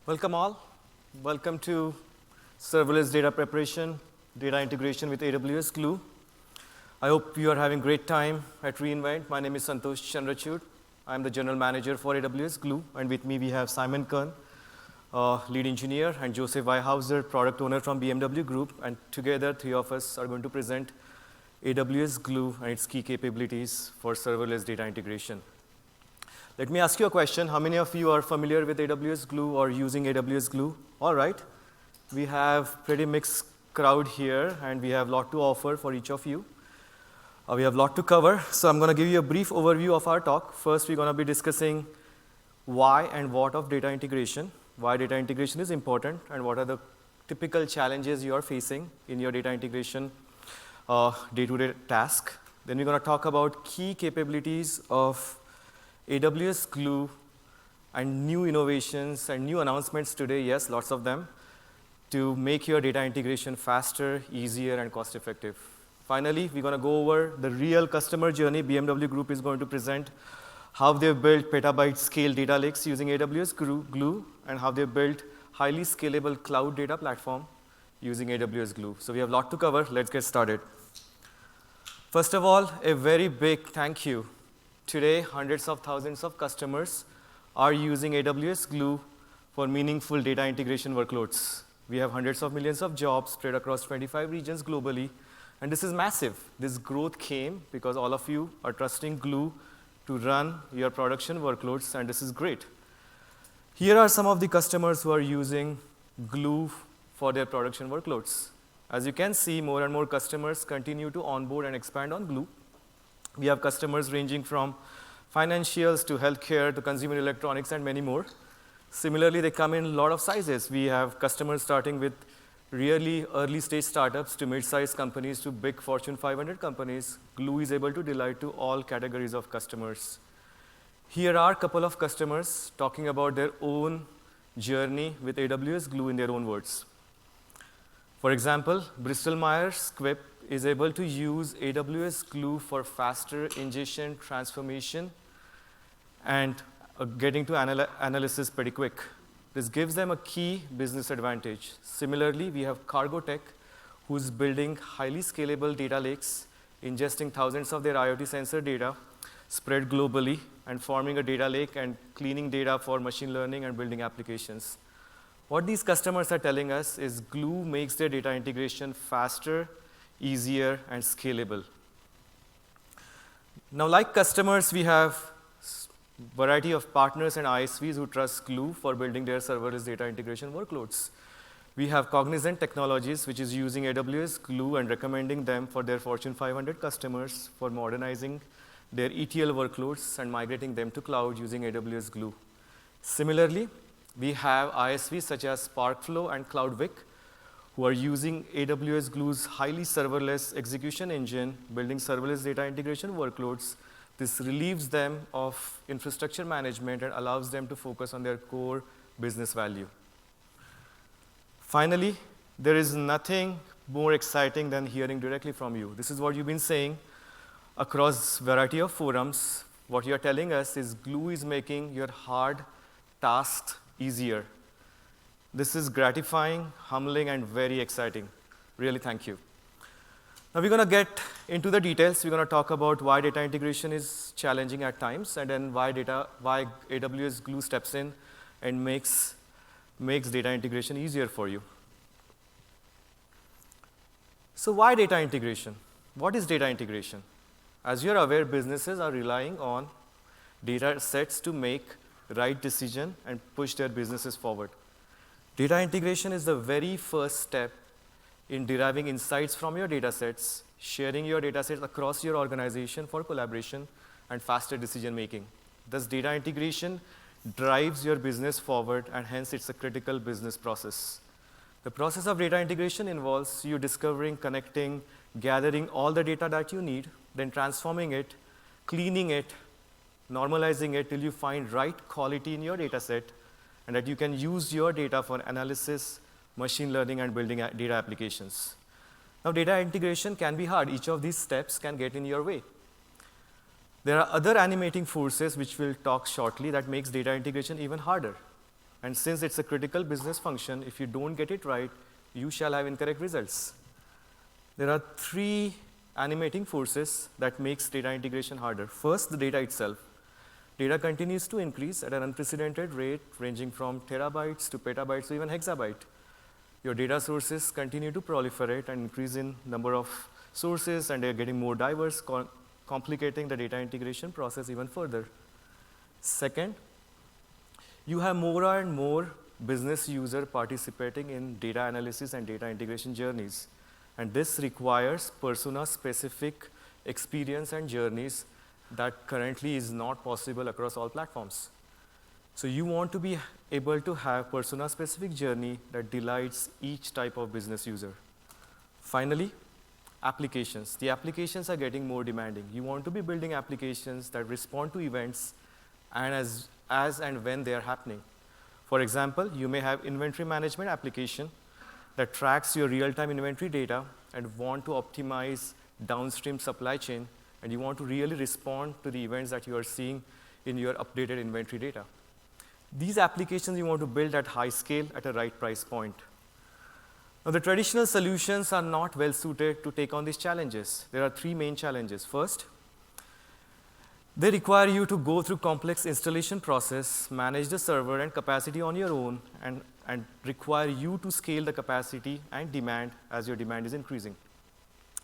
Welcome all. Welcome to serverless data preparation, data integration with AWS Glue. I hope you are having great time at reInvent. My name is Santosh Chandrachud. I'm the general manager for AWS Glue, and with me we have Simon Kern, lead engineer, and Joseph Weihauser, product owner from BMW Group, and together three of us are going to present AWS Glue and its key capabilities for serverless data integration. Let me ask you a question. How many of you are familiar with AWS Glue or using AWS Glue? All right. We have pretty mixed crowd here, and we have a lot to offer for each of you. We have a lot to cover, so I'm going to give you a brief overview of our talk. First, we're going to be discussing why and what of data integration, why data integration is important, and what are the typical challenges you are facing in your data integration day-to-day task. Then we're going to talk about key capabilities of AWS Glue and new innovations and new announcements today, yes, lots of them, to make your data integration faster, easier, and cost-effective. Finally, we're going to go over the real customer journey. BMW Group is going to present how they've built petabyte-scale data lakes using AWS Glue, and how they've built highly scalable cloud data platform using AWS Glue. So we have a lot to cover. Let's get started. First of all, a very big thank you. Today, hundreds of thousands of customers are using AWS Glue for meaningful data integration workloads. We have hundreds of millions of jobs spread across 25 regions globally, and this is massive. This growth came because all of you are trusting Glue to run your production workloads, and this is great. Here are some of the customers who are using Glue for their production workloads. As you can see, more and more customers continue to onboard and expand on Glue. We have customers ranging from financials to healthcare to consumer electronics and many more. Similarly, they come in a lot of sizes. We have customers starting with really early stage startups to mid-sized companies to big Fortune 500 companies. Glue is able to delight to all categories of customers. Here are a couple of customers talking about their own journey with AWS Glue in their own words. For example, Bristol Myers Squibb is able to use AWS Glue for faster ingestion, transformation, and getting to analysis pretty quick. This gives them a key business advantage. Similarly, we have Cargotec, who's building highly scalable data lakes, ingesting thousands of their IoT sensor data spread globally, and forming a data lake and cleaning data for machine learning and building applications. What these customers are telling us is Glue makes their data integration faster, easier, and scalable. Now, like customers, we have a variety of partners and ISVs who trust Glue for building their serverless data integration workloads. We have Cognizant Technologies, which is using AWS Glue and recommending them for their Fortune 500 customers for modernizing their ETL workloads and migrating them to cloud using AWS Glue. Similarly, we have ISVs such as Sparkflow and CloudWick, who are using AWS Glue's highly serverless execution engine, building serverless data integration workloads. This relieves them of infrastructure management and allows them to focus on their core business value. Finally, there is nothing more exciting than hearing directly from you. This is what you've been saying across a variety of forums. What you're telling us is Glue is making your hard tasks easier. This is gratifying, humbling, and very exciting. Really, thank you. Now we're going to get into the details. We're going to talk about why data integration is challenging at times, and then why AWS Glue steps in and makes data integration easier for you. So why data integration? What is data integration? As you're aware, businesses are relying on data sets to make right decision and push their businesses forward. Data integration is the very first step in deriving insights from your data sets, sharing your data sets across your organization for collaboration and faster decision making. Thus, data integration drives your business forward, and hence it's a critical business process. The process of data integration involves you discovering, connecting, gathering all the data that you need, then transforming it, cleaning it, normalizing it till you find right quality in your data set, and that you can use your data for analysis, machine learning, and building data applications. Now, data integration can be hard. Each of these steps can get in your way. There are other animating forces which we'll talk shortly that makes data integration even harder. And since it's a critical business function, if you don't get it right, you shall have incorrect results. There are three animating forces that makes data integration harder. First, the data itself. Data continues to increase at an unprecedented rate, ranging from terabytes to petabytes to even hexabyte. Your data sources continue to proliferate and increase in number of sources, and they're getting more diverse, complicating the data integration process even further. Second, you have more and more business users participating in data analysis and data integration journeys. And this requires persona-specific experience and journeys that currently is not possible across all platforms. So you want to be able to have persona-specific journey that delights each type of business user. Finally, applications. The applications are getting more demanding. You want to be building applications that respond to events and as and when they are happening. For example, you may have inventory management application that tracks your real-time inventory data and want to optimize downstream supply chain, and you want to really respond to the events that you are seeing in your updated inventory data. These applications you want to build at high scale at a right price point. Now, the traditional solutions are not well suited to take on these challenges. There are three main challenges. First, they require you to go through complex installation process, manage the server and capacity on your own, and require you to scale the capacity and demand as your demand is increasing.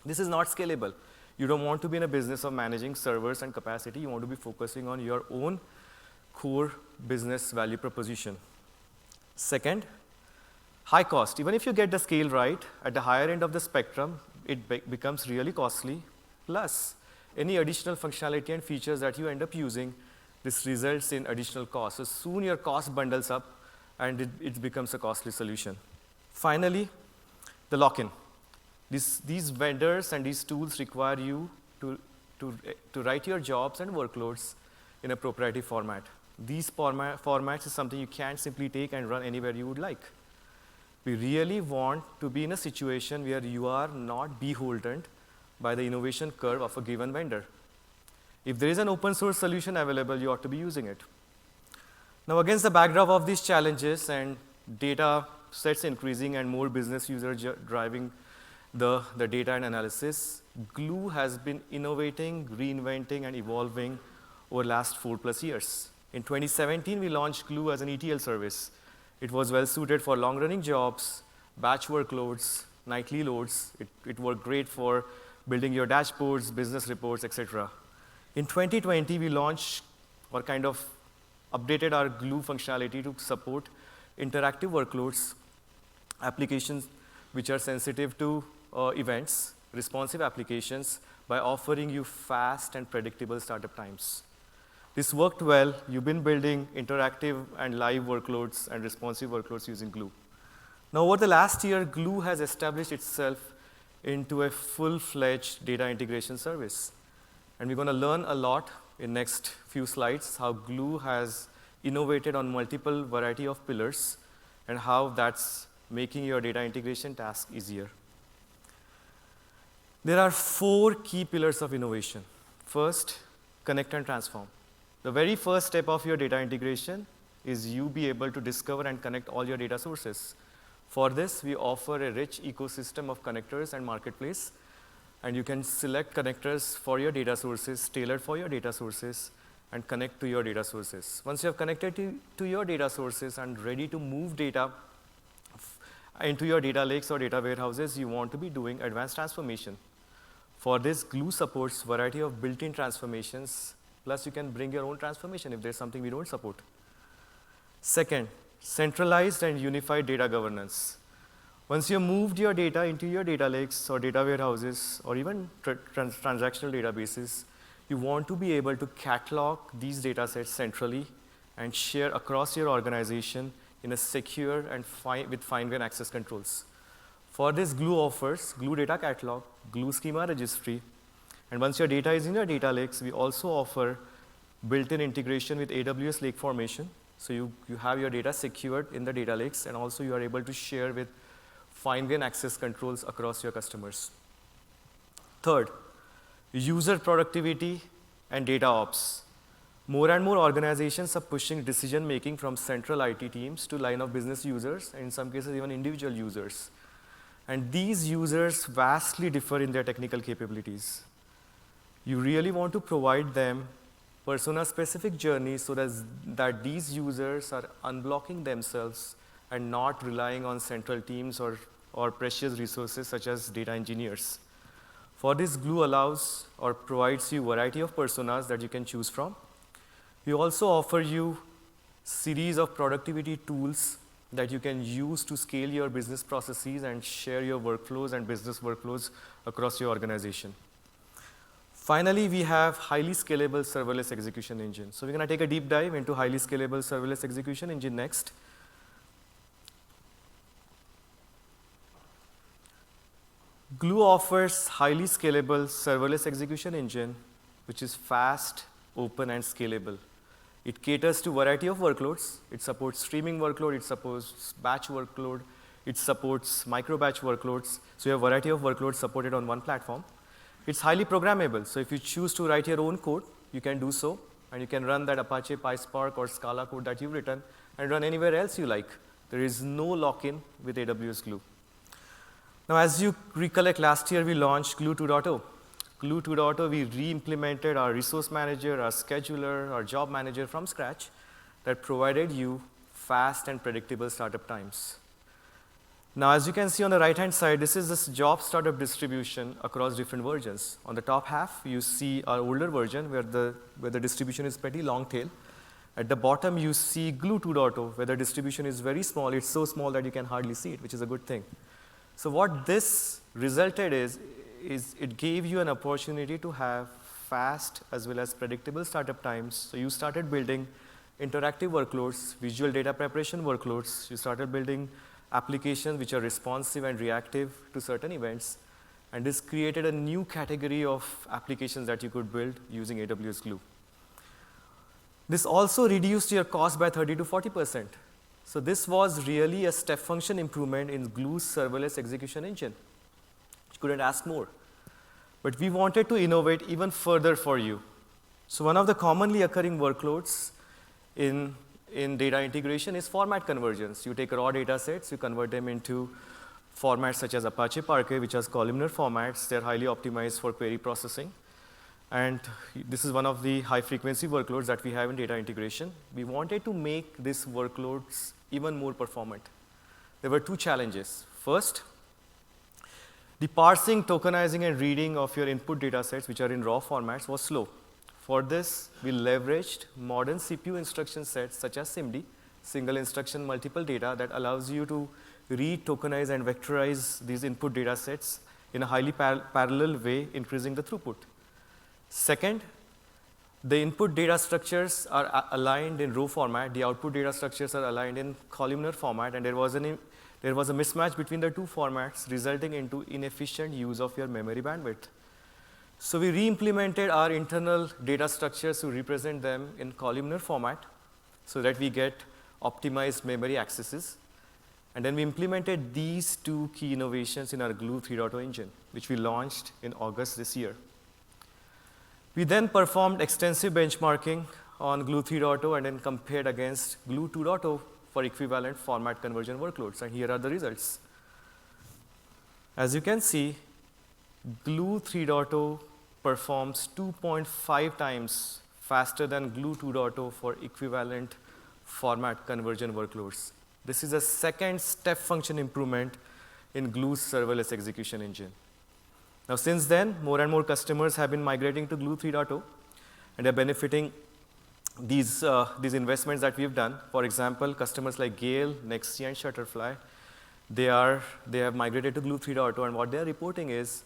This is not scalable. You don't want to be in a business of managing servers and capacity. You want to be focusing on your own core business value proposition. Second, high cost. Even if you get the scale right, at the higher end of the spectrum, it becomes really costly. Plus, any additional functionality and features that you end up using, this results in additional costs. So soon your cost bundles up, and it becomes a costly solution. Finally, the lock-in. These vendors and these tools require you to write your jobs and workloads in a proprietary format. These formats is something you can't simply take and run anywhere you would like. We really want to be in a situation where you are not beholden by the innovation curve of a given vendor. If there is an open source solution available, you ought to be using it. Now, against the backdrop of these challenges and data sets increasing and more business users driving the data and analysis, Glue has been innovating, reinventing, and evolving over the last 4+ years. In 2017, we launched Glue as an ETL service. It was well suited for long-running jobs, batch workloads, nightly loads. It worked great for building your dashboards, business reports, etc. In 2020, we launched or kind of updated our Glue functionality to support interactive workloads, applications which are sensitive to events, responsive applications, by offering you fast and predictable startup times. This worked well. You've been building interactive and live workloads and responsive workloads using Glue. Now, over the last year, Glue has established itself into a full-fledged data integration service. And we're going to learn a lot in next few slides how Glue has innovated on multiple variety of pillars and how that's making your data integration task easier. There are 4 key pillars of innovation. First, connect and transform. The very first step of your data integration is you be able to discover and connect all your data sources. For this, we offer a rich ecosystem of connectors and marketplace, and you can select connectors for your data sources, tailored for your data sources, and connect to your data sources. Once you have connected to your data sources and ready to move data into your data lakes or data warehouses, you want to be doing advanced transformation. For this, Glue supports variety of built-in transformations, plus you can bring your own transformation if there's something we don't support. Second, centralized and unified data governance. Once you moved your data into your data lakes or data warehouses or even transactional databases, you want to be able to catalog these data sets centrally and share across your organization in a secure and with fine-grained access controls. For this, Glue offers Glue Data Catalog, Glue Schema Registry, and once your data is in your data lakes, we also offer built-in integration with AWS Lake Formation. So you have your data secured in the data lakes, and also you are able to share with fine-grained access controls across your customers. Third, user productivity and data ops. More and more organizations are pushing decision-making from central IT teams to line of business users, and in some cases, even individual users. And these users vastly differ in their technical capabilities. You really want to provide them persona-specific journeys so that these users are unblocking themselves and not relying on central teams or precious resources such as data engineers. For this, Glue allows or provides you a variety of personas that you can choose from. We also offer you series of productivity tools that you can use to scale your business processes and share your workflows and business workflows across your organization. Finally, we have highly scalable serverless execution engine. So we're going to take a deep dive into highly scalable serverless execution engine next. Glue offers highly scalable serverless execution engine, which is fast, open, and scalable. It caters to a variety of workloads. It supports streaming workload, it supports batch workload, it supports micro-batch workloads. So you have a variety of workloads supported on one platform. It's highly programmable. So if you choose to write your own code, you can do so. And you can run that Apache PySpark or Scala code that you've written and run anywhere else you like. There is no lock-in with AWS Glue. Now, as you recollect, last year we launched Glue 2.0. Glue 2.0, we re-implemented our resource manager, our scheduler, our job manager from scratch that provided you fast and predictable startup times. Now, as you can see on the right-hand side, this is this job startup distribution across different versions. On the top half, you see our older version where the distribution is pretty long tail. At the bottom, you see Glue 2.0, where the distribution is very small. It's so small that you can hardly see it, which is a good thing. So what this resulted is it gave you an opportunity to have fast as well as predictable startup times. So you started building interactive workloads, visual data preparation workloads. You started building applications which are responsive and reactive to certain events. And this created a new category of applications that you could build using AWS Glue. This also reduced your cost by 30 to 40%. So this was really a step function improvement in Glue's serverless execution engine. You couldn't ask more. But we wanted to innovate even further for you. So one of the commonly occurring workloads in data integration is format conversions. You take raw data sets, you convert them into formats such as Apache Parquet, which has columnar formats. They're highly optimized for query processing. And this is one of the high-frequency workloads that we have in data integration. We wanted to make these workloads even more performant. There were two challenges. First, the parsing, tokenizing, and reading of your input data sets, which are in raw formats, was slow. For this, we leveraged modern CPU instruction sets such as SIMD, single instruction multiple data, that allows you to read, tokenize, and vectorize these input data sets in a highly parallel way, increasing the throughput. Second, the input data structures are aligned in row format. The output data structures are aligned in columnar format, and there was a mismatch between the two formats, resulting into inefficient use of your memory bandwidth. So we re-implemented our internal data structures to represent them in columnar format so that we get optimized memory accesses. And then we implemented these two key innovations in our Glue 3.0 engine, which we launched in August this year. We then performed extensive benchmarking on Glue 3.0 and then compared against Glue 2.0 for equivalent format conversion workloads. And here are the results. As you can see, Glue 3.0 performs 2.5 times faster than Glue 2.0 for equivalent format conversion workloads. This is a second step function improvement in Glue's serverless execution engine. Now, since then, more and more customers have been migrating to Glue 3.0, and they're benefiting these investments that we've done. For example, customers like Gale, Nextia, and Shutterfly, they have migrated to Glue 3.0, and what they're reporting is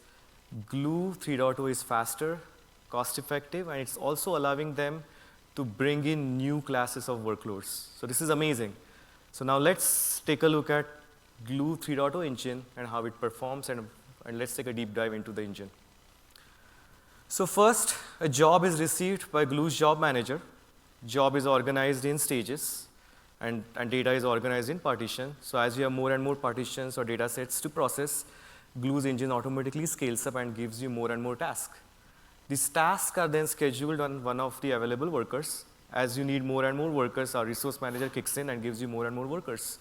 Glue 3.0 is faster, cost-effective, and it's also allowing them to bring in new classes of workloads. So this is amazing. So now let's take a look at Glue 3.0 engine and how it performs, and let's take a deep dive into the engine. So first, a job is received by Glue's job manager. Job is organized in stages, and data is organized in partitions. So as you have more and more partitions or data sets to process, Glue's engine automatically scales up and gives you more and more tasks. These tasks are then scheduled on one of the available workers. As you need more and more workers, our resource manager kicks in and gives you more and more workers.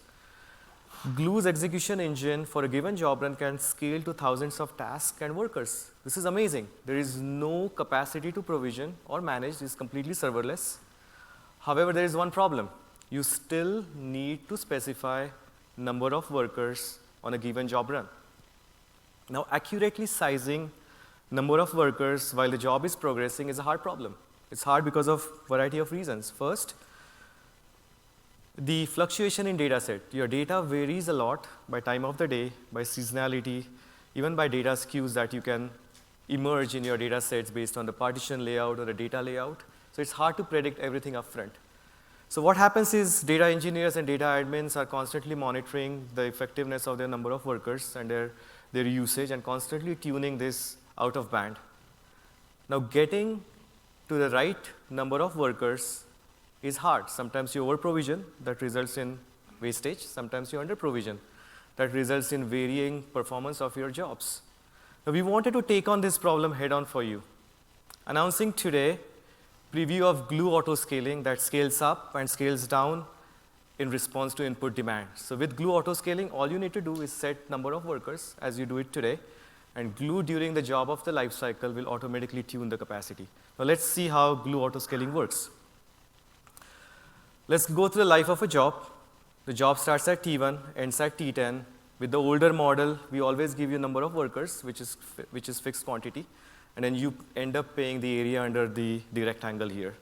Glue's execution engine for a given job run can scale to thousands of tasks and workers. This is amazing. There is no capacity to provision or manage. It's completely serverless. However, there is one problem. You still need to specify number of workers on a given job run. Now, accurately sizing number of workers while the job is progressing is a hard problem. It's hard because of a variety of reasons. First, the fluctuation in data set. Your data varies a lot by time of the day, by seasonality, even by data skews that you can emerge in your data sets based on the partition layout or the data layout. So it's hard to predict everything upfront. So what happens is data engineers and data admins are constantly monitoring the effectiveness of their number of workers and their usage and constantly tuning this out of band. Now getting to the right number of workers is hard. Sometimes you over-provision, that results in wastage. Sometimes you under-provision, that results in varying performance of your jobs. Now, we wanted to take on this problem head-on for you. Announcing today, preview of Glue auto-scaling that scales up and scales down in response to input demand. So with Glue auto-scaling, all you need to do is set number of workers as you do it today, and Glue during the job of the lifecycle will automatically tune the capacity. Now let's see how Glue auto-scaling works. Let's go through the life of a job. The job starts at T1, ends at T10. With the older model, we always give you number of workers, which is fixed quantity, and then you end up paying the area under the rectangle here.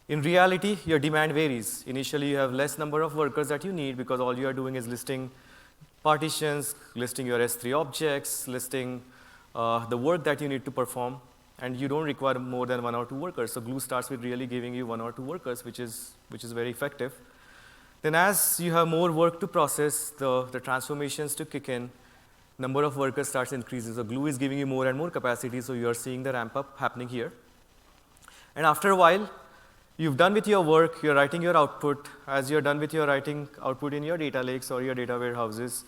In reality, your demand varies. Initially, you have less number of workers that you need because all you are doing is listing partitions, listing your S3 objects, listing the work that you need to perform, and you don't require more than 1 or 2 workers. So Glue starts with really giving you 1 or 2 workers, which is very effective. Then as you have more work to process, the transformations to kick in, number of workers starts increasing. So Glue is giving you more and more capacity, so you are seeing the ramp up happening here. And after a while, you've done with your work, you're writing your output. As you're done with your writing output in your data lakes or your data warehouses,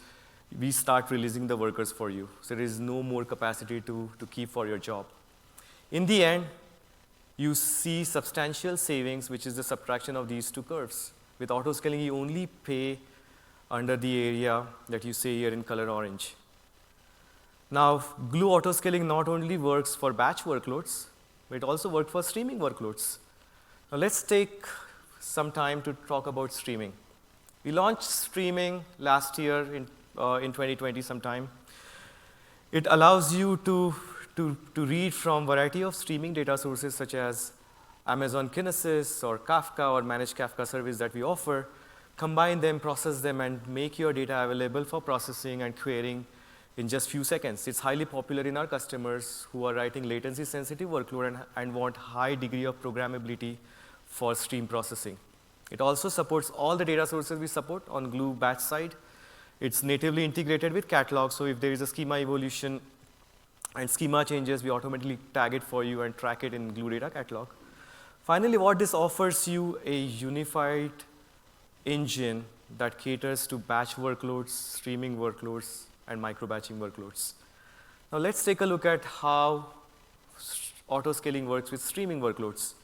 we start releasing the workers for you. So there is no more capacity to keep for your job. In the end, you see substantial savings, which is the subtraction of these two curves. With auto-scaling, you only pay under the area that you see here in color orange. Now, Glue auto-scaling not only works for batch workloads, but it also works for streaming workloads. Now, let's take some time to talk about streaming. We launched streaming last year in 2020 sometime. It allows you to read from a variety of streaming data sources such as Amazon Kinesis or Kafka or managed Kafka service that we offer, combine them, process them, and make your data available for processing and querying in just few seconds. It's highly popular in our customers who are writing latency-sensitive workload and want high degree of programmability for stream processing. It also supports all the data sources we support on Glue batch side. It's natively integrated with catalog, so if there is a schema evolution and schema changes, we automatically tag it for you and track it in Glue data catalog. Finally, what this offers you a unified engine that caters to batch workloads, streaming workloads, and micro-batching workloads. Now let's take a look at how auto-scaling works with streaming workloads.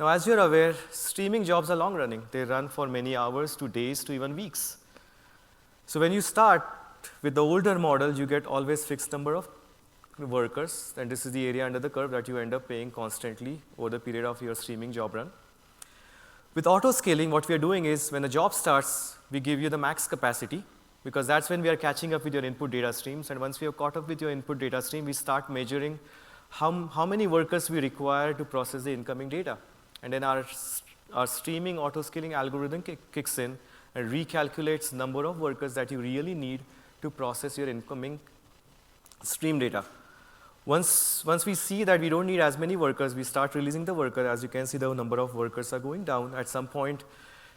Now as you're aware, streaming jobs are long running. They run for many hours to days to even weeks. So when you start with the older model, you get always fixed number of workers, and this is the area under the curve that you end up paying constantly over the period of your streaming job run. With auto-scaling, what we are doing is when a job starts, we give you the max capacity, because that's when we are catching up with your input data streams. And once we have caught up with your input data stream, we start measuring how many workers we require to process the incoming data. And then our streaming auto-scaling algorithm kicks in and recalculates number of workers that you really need to process your incoming stream data. Once we see that we don't need as many workers, we start releasing the worker. As you can see, the number of workers are going down. At some point,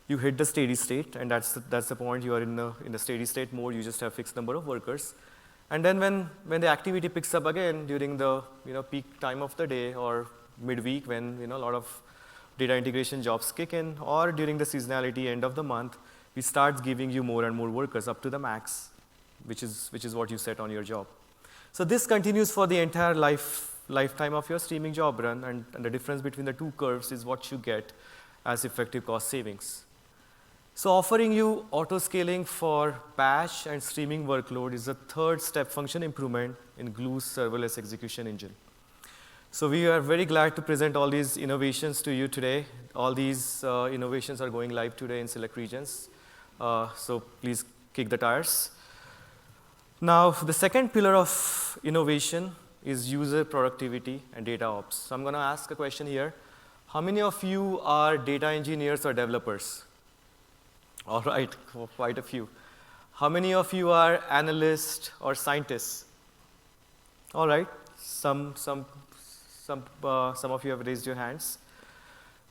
you hit the steady state, and that's the point you are in the steady state mode. You just have fixed number of workers. And then when the activity picks up again during the peak time of the day or midweek when a lot of data integration jobs kick in, or during the seasonality end of the month, we start giving you more and more workers up to the max, which is what you set on your job. So this continues for the entire life lifetime of your streaming job run, and the difference between the two curves is what you get as effective cost savings. So offering you auto-scaling for batch and streaming workload is the third step function improvement in Glue's serverless execution engine. So we are very glad to present all these innovations to you today. All these innovations are going live today in select regions. So please kick the tires. Now, the second pillar of innovation is user productivity and data ops. So I'm going to ask a question here. How many of you are data engineers or developers? All right, quite a few. How many of you are analysts or scientists? All right, some of you have raised your hands.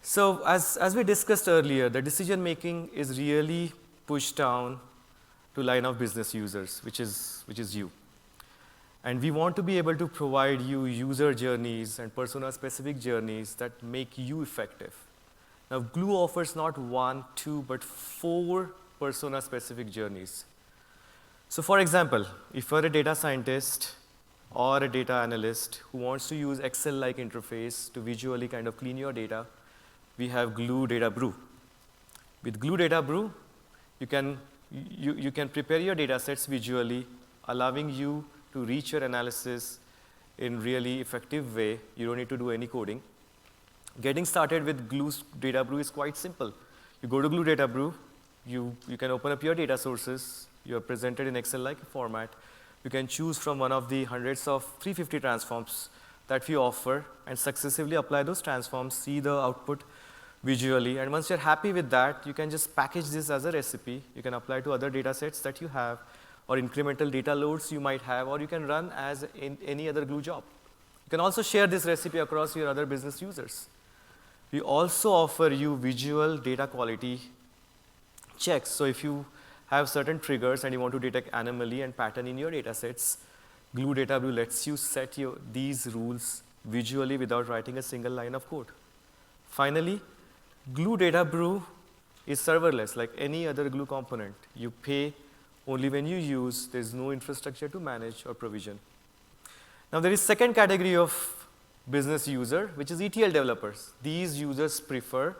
So as we discussed earlier, the decision making is really pushed down to line of business users, which is you. And we want to be able to provide you user journeys and persona-specific journeys that make you effective. Now, Glue offers not 1, 2, but 4 persona-specific journeys. So for example, if you're a data scientist or a data analyst who wants to use Excel-like interface to visually kind of clean your data, we have Glue Data Brew. With Glue Data Brew, you can prepare your data sets visually, allowing you to reach your analysis in really effective way. You don't need to do any coding. Getting started with Glue Data Brew is quite simple. You go to Glue Data Brew, you can open up your data sources. You are presented in Excel-like format. You can choose from one of the hundreds of 350 transforms that we offer and successively apply those transforms, see the output visually. And once you're happy with that, you can just package this as a recipe. You can apply to other data sets that you have or incremental data loads you might have, or you can run as in any other Glue job. You can also share this recipe across your other business users. We also offer you visual data quality checks. So if you have certain triggers and you want to detect anomaly and pattern in your data sets, Glue Data Brew lets you set these rules visually without writing a single line of code. Finally, Glue Data Brew is serverless like any other Glue component. You pay only when you use. There's no infrastructure to manage or provision. Now there is second category of business user, which is ETL developers. These users prefer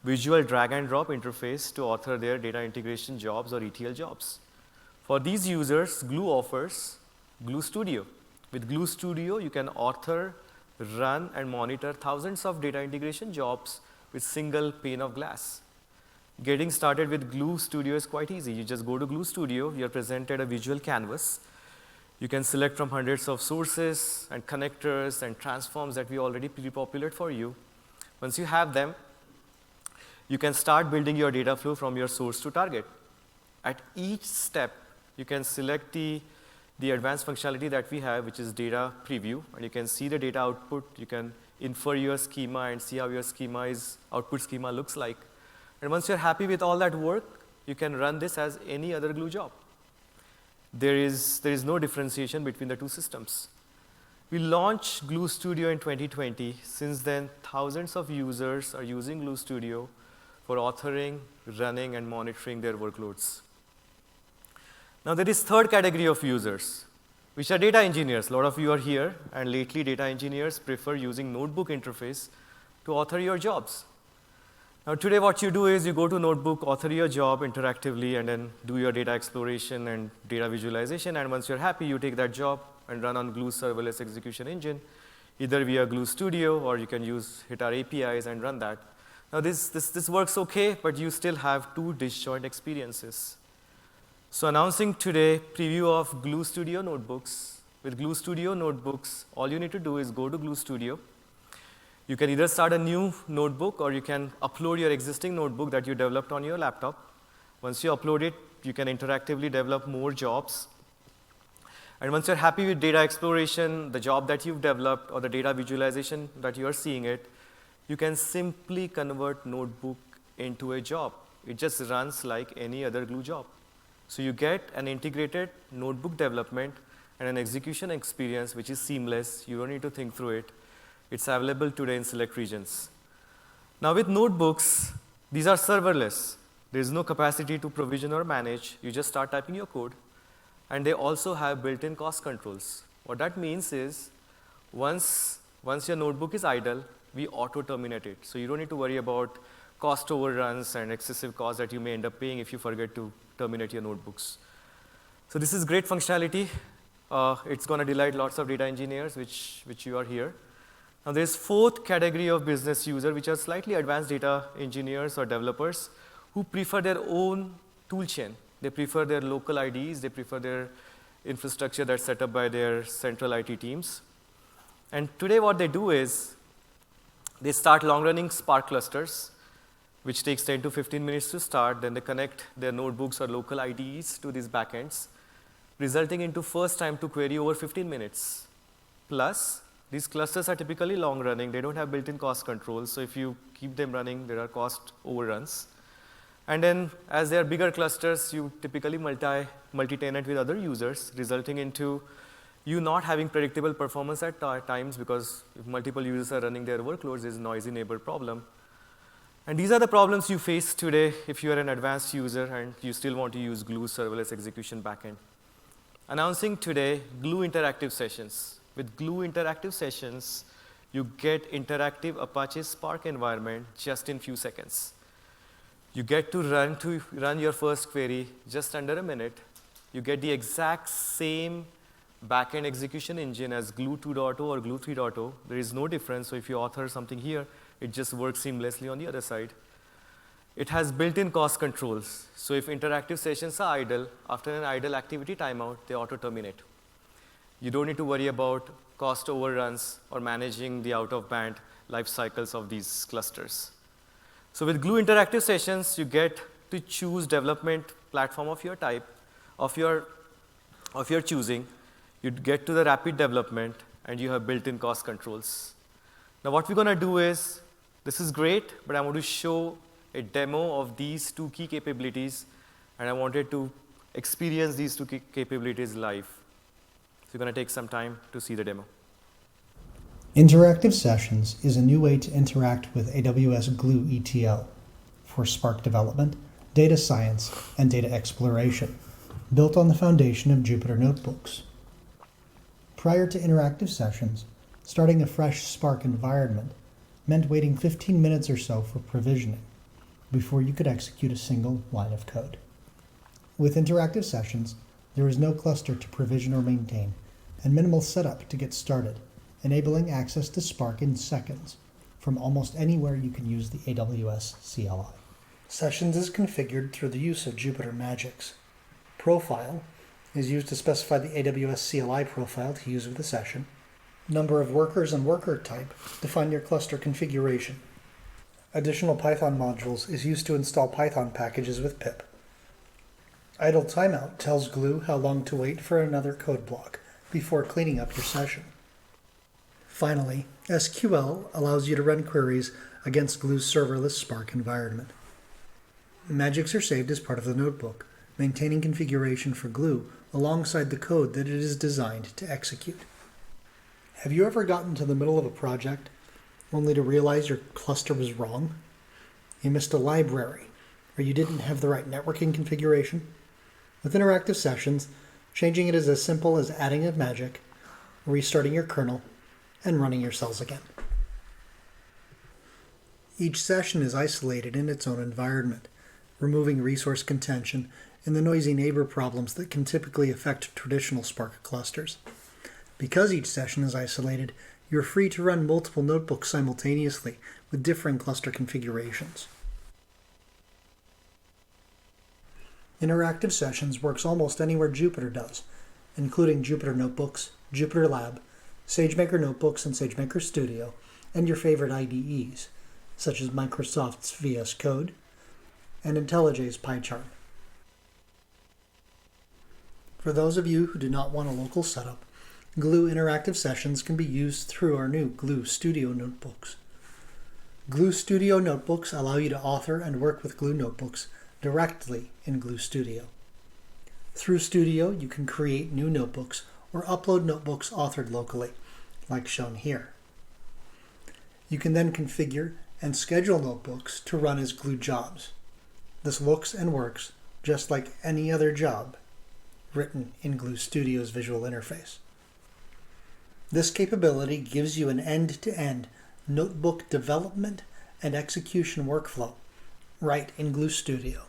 visual drag and drop interface to author their data integration jobs or ETL jobs. For these users, Glue offers Glue Studio. With Glue Studio, you can author, run, and monitor thousands of data integration jobs with single pane of glass. Getting started with Glue Studio is quite easy. You just go to Glue Studio, you're presented a visual canvas. You can select from hundreds of sources and connectors and transforms that we already pre-populate for you. Once you have them, you can start building your data flow from your source to target. At each step, you can select the advanced functionality that we have, which is data preview, and you can see the data output. You can infer your schema and see how your output schema looks like. And once you're happy with all that work, you can run this as any other Glue job. There is no differentiation between the two systems. We launched Glue Studio in 2020. Since then, thousands of users are using Glue Studio for authoring, running, and monitoring their workloads. Now there is third category of users, which are data engineers. A lot of you are here, and lately data engineers prefer using notebook interface to author your jobs. Now today what you do is you go to Notebook, author your job interactively, and then do your data exploration and data visualization. And once you're happy, you take that job and run on Glue serverless execution engine, either via Glue Studio, or you can hit our APIs and run that. Now this works okay, but you still have two disjoint experiences. So announcing today preview of Glue Studio Notebooks. With Glue Studio Notebooks, all you need to do is go to Glue Studio. You can either start a new notebook, or you can upload your existing notebook that you developed on your laptop. Once you upload it, you can interactively develop more jobs. And once you're happy with data exploration, the job that you've developed, or the data visualization that you are seeing it, you can simply convert notebook into a job. It just runs like any other Glue job. So you get an integrated notebook development and an execution experience which is seamless. You don't need to think through it. It's available today in select regions. Now with notebooks, these are serverless. There's no capacity to provision or manage. You just start typing your code. And they also have built-in cost controls. What that means is, Once your notebook is idle, we auto-terminate it. So you don't need to worry about cost overruns and excessive costs that you may end up paying if you forget to terminate your notebooks. So this is great functionality. It's going to delight lots of data engineers, which you are here. Now there's fourth category of business user, which are slightly advanced data engineers or developers who prefer their own tool chain. They prefer their local IDs. They prefer their infrastructure that's set up by their central IT teams. And today what they do is they start long-running Spark clusters, which takes 10 to 15 minutes to start. Then they connect their notebooks or local IDs to these backends, resulting into first time to query over 15 minutes. Plus, these clusters are typically long-running. They don't have built-in cost controls. So if you keep them running, there are cost overruns. And then as they are bigger clusters, you typically multi-tenant with other users, resulting into you not having predictable performance at times, because if multiple users are running their workloads, there's a noisy neighbor problem. And these are the problems you face today if you are an advanced user and you still want to use Glue serverless execution backend. Announcing today Glue Interactive Sessions. With Glue Interactive Sessions, you get interactive Apache Spark environment just in few seconds. You get to run your first query just under a minute. You get the exact same backend execution engine as Glue 2.0 or Glue 3.0. There is no difference. So if you author something here, it just works seamlessly on the other side. It has built-in cost controls. So if interactive sessions are idle, after an idle activity timeout, they auto-terminate. You don't need to worry about cost overruns or managing the out-of-band life cycles of these clusters. So with Glue Interactive Sessions, you get to choose development platform of your type, of your choosing. You get to the rapid development, and you have built-in cost controls. Now what we're going to do is, this is great, but I want to show a demo of these two key capabilities, and I wanted to experience these two key capabilities live. So we're going to take some time to see the demo. Interactive Sessions is a new way to interact with AWS Glue ETL for Spark development, data science, and data exploration, built on the foundation of Jupyter Notebooks. Prior to interactive sessions, starting a fresh Spark environment meant waiting 15 minutes or so for provisioning before you could execute a single line of code. With interactive sessions, there is no cluster to provision or maintain, and minimal setup to get started, enabling access to Spark in seconds from almost anywhere you can use the AWS CLI. Sessions is configured through the use of Jupyter Magics. Profile is used to specify the AWS CLI profile to use with a session. Number of workers and worker type define your cluster configuration. Additional Python modules is used to install Python packages with pip. Idle timeout tells Glue how long to wait for another code block before cleaning up your session. Finally, SQL allows you to run queries against Glue's serverless Spark environment. Magics are saved as part of the notebook, maintaining configuration for Glue alongside the code that it is designed to execute. Have you ever gotten to the middle of a project only to realize your cluster was wrong? You missed a library, or you didn't have the right networking configuration? With interactive sessions, changing it is as simple as adding a magic, restarting your kernel, and running your cells again. Each session is isolated in its own environment, removing resource contention and the noisy neighbor problems that can typically affect traditional Spark clusters. Because each session is isolated, you're free to run multiple notebooks simultaneously with differing cluster configurations. Interactive Sessions works almost anywhere Jupyter does, including Jupyter Notebooks, Jupyter Lab, SageMaker Notebooks and SageMaker Studio, and your favorite IDEs, such as Microsoft's VS Code and IntelliJ's PyCharm. For those of you who do not want a local setup, Glue Interactive Sessions can be used through our new Glue Studio Notebooks. Glue Studio Notebooks allow you to author and work with Glue Notebooks directly in Glue Studio. Through Studio, you can create new notebooks or upload notebooks authored locally, like shown here. You can then configure and schedule notebooks to run as Glue jobs. This looks and works just like any other job written in Glue Studio's visual interface. This capability gives you an end-to-end notebook development and execution workflow right in Glue Studio.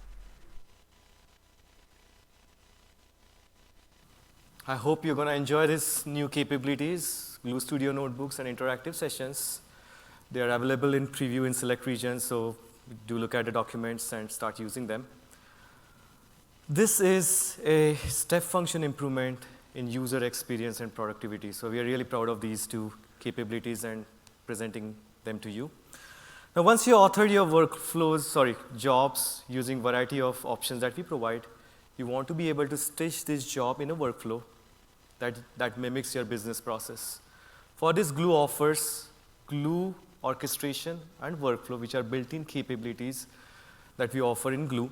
I hope you're going to enjoy these new capabilities, Glue Studio notebooks and interactive sessions. They are available in preview in select regions, so do look at the documents and start using them. This is a step function improvement in user experience and productivity. So we are really proud of these two capabilities and presenting them to you. Now, once you authored your jobs using variety of options that we provide, you want to be able to stitch this job in a workflow that mimics your business process. For this, Glue offers Glue orchestration and workflow, which are built-in capabilities that we offer in Glue.